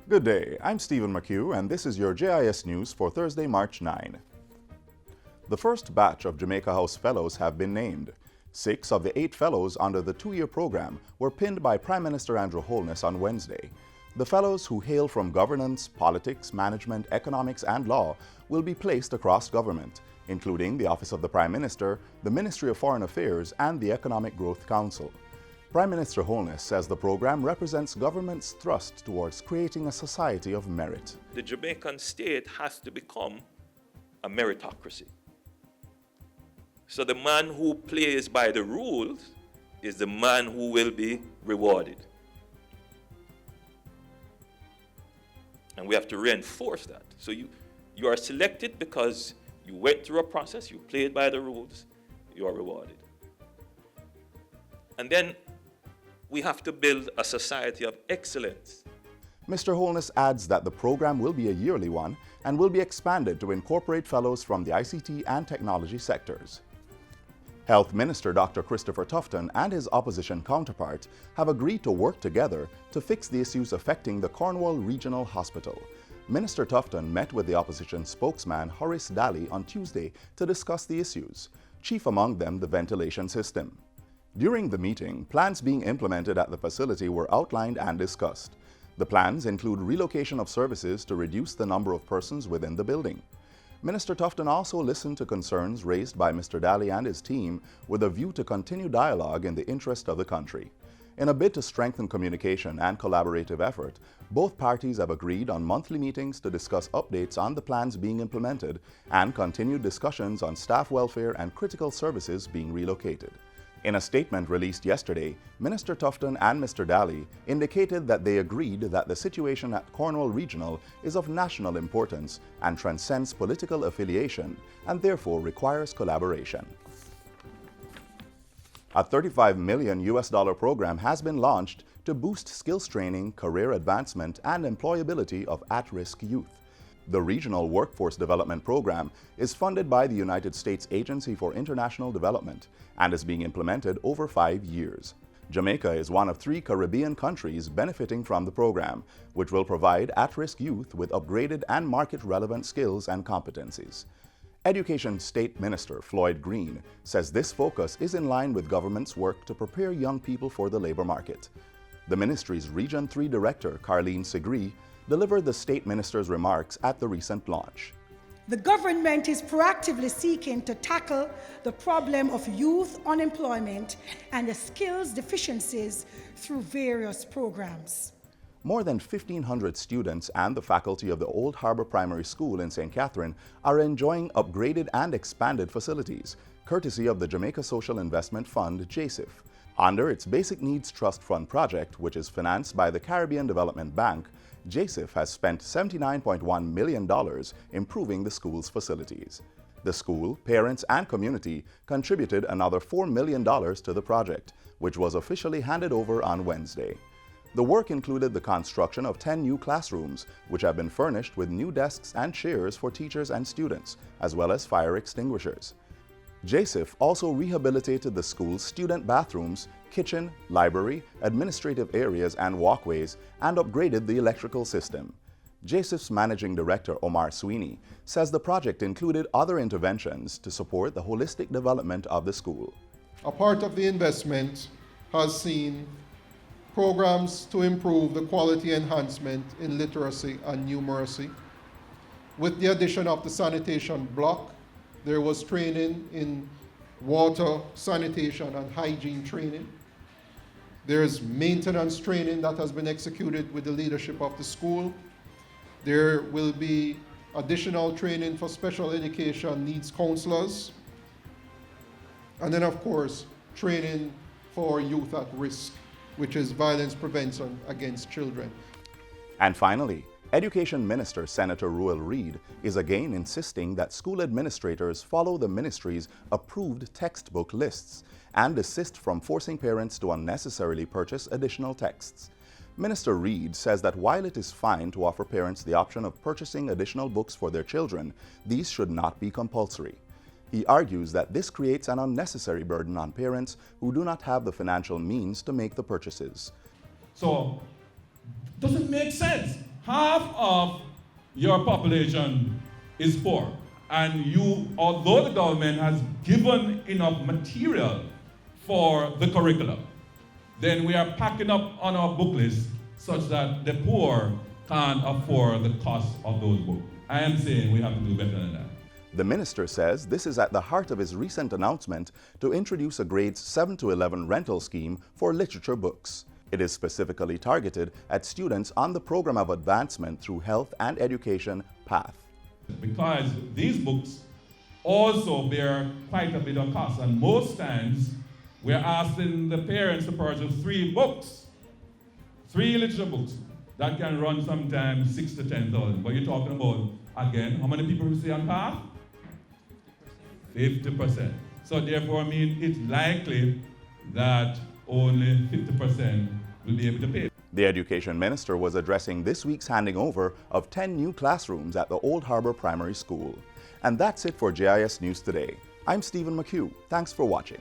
Good day, I'm Stephen McHugh, and this is your JIS news for Thursday, March 9. The first batch of Jamaica House Fellows have been named. 6 of the 8 fellows under the 2-year program were pinned by Prime Minister Andrew Holness on Wednesday. The fellows, who hail from governance, politics, management, economics, and law, will be placed across government, including the Office of the Prime Minister, the Ministry of Foreign Affairs, and the Economic Growth Council. Prime Minister Holness says the program represents government's thrust towards creating a society of merit. The Jamaican state has to become a meritocracy. So the man who plays by the rules is the man who will be rewarded. And we have to reinforce that. So you are selected because you went through a process, you played by the rules, you are rewarded. And then we have to build a society of excellence. Mr. Holness adds that the program will be a yearly one and will be expanded to incorporate fellows from the ICT and technology sectors. Health Minister Dr. Christopher Tufton and his opposition counterpart have agreed to work together to fix the issues affecting the Cornwall Regional Hospital. Minister Tufton met with the opposition spokesman Horace Daly on Tuesday to discuss the issues, chief among them the ventilation system. During the meeting, plans being implemented at the facility were outlined and discussed. The plans include relocation of services to reduce the number of persons within the building. Minister Tufton also listened to concerns raised by Mr. Daly and his team with a view to continue dialogue in the interest of the country. In a bid to strengthen communication and collaborative effort, both parties have agreed on monthly meetings to discuss updates on the plans being implemented and continued discussions on staff welfare and critical services being relocated. In a statement released yesterday, Minister Tufton and Mr. Daly indicated that they agreed that the situation at Cornwall Regional is of national importance and transcends political affiliation and therefore requires collaboration. A $35 million program has been launched to boost skills training, career advancement, and employability of at-risk youth. The Regional Workforce Development Program is funded by the United States Agency for International Development and is being implemented over 5 years. Jamaica is one of 3 Caribbean countries benefiting from the program, which will provide at-risk youth with upgraded and market-relevant skills and competencies. Education State Minister Floyd Green says this focus is in line with government's work to prepare young people for the labor market. The ministry's Region 3 Director, Carleen Segree, delivered the State Minister's remarks at the recent launch. The government is proactively seeking to tackle the problem of youth unemployment and the skills deficiencies through various programs. More than 1,500 students and the faculty of the Old Harbour Primary School in St. Catherine are enjoying upgraded and expanded facilities, courtesy of the Jamaica Social Investment Fund, JIS. Under its Basic Needs Trust Fund project, which is financed by the Caribbean Development Bank, JIS has spent $79.1 million improving the school's facilities. The school, parents, and community contributed another $4 million to the project, which was officially handed over on Wednesday. The work included the construction of 10 new classrooms, which have been furnished with new desks and chairs for teachers and students, as well as fire extinguishers. JIS also rehabilitated the school's student bathrooms, kitchen, library, administrative areas, and walkways, and upgraded the electrical system. JIS's Managing Director Omar Sweeney says the project included other interventions to support the holistic development of the school. A part of the investment has seen programs to improve the quality enhancement in literacy and numeracy. With the addition of the sanitation block, there was training in water, sanitation, and hygiene training. There is maintenance training that has been executed with the leadership of the school. There will be additional training for special education needs counselors. And then, of course, training for youth at risk, which is violence prevention against children. And finally, Education Minister Senator Ruel Reid is again insisting that school administrators follow the ministry's approved textbook lists and desist from forcing parents to unnecessarily purchase additional texts. Minister Reid says that while it is fine to offer parents the option of purchasing additional books for their children, these should not be compulsory. He argues that this creates an unnecessary burden on parents who do not have the financial means to make the purchases. So, doesn't make sense. half of your population is poor. And you, although the government has given enough material for the curriculum, then we are packing up on our book list such that the poor can't afford the cost of those books. I am saying we have to do better than that. The minister says this is at the heart of his recent announcement to introduce a grades 7 to 11 rental scheme for literature books. It is specifically targeted at students on the Program of Advancement through Health and Education PATH. Because these books also bear quite a bit of cost, and most times we're asking the parents to purchase 3 books, 3 literature books. That can run sometimes 6,000 to 10,000. But you're talking about, again, how many people we see on PATH? 50%. So therefore, I mean, it's likely that only 50% will be able to pay. The Education Minister was addressing this week's handing over of 10 new classrooms at the Old Harbour Primary School. And that's it for JIS News Today. I'm Stephen McHugh. Thanks for watching.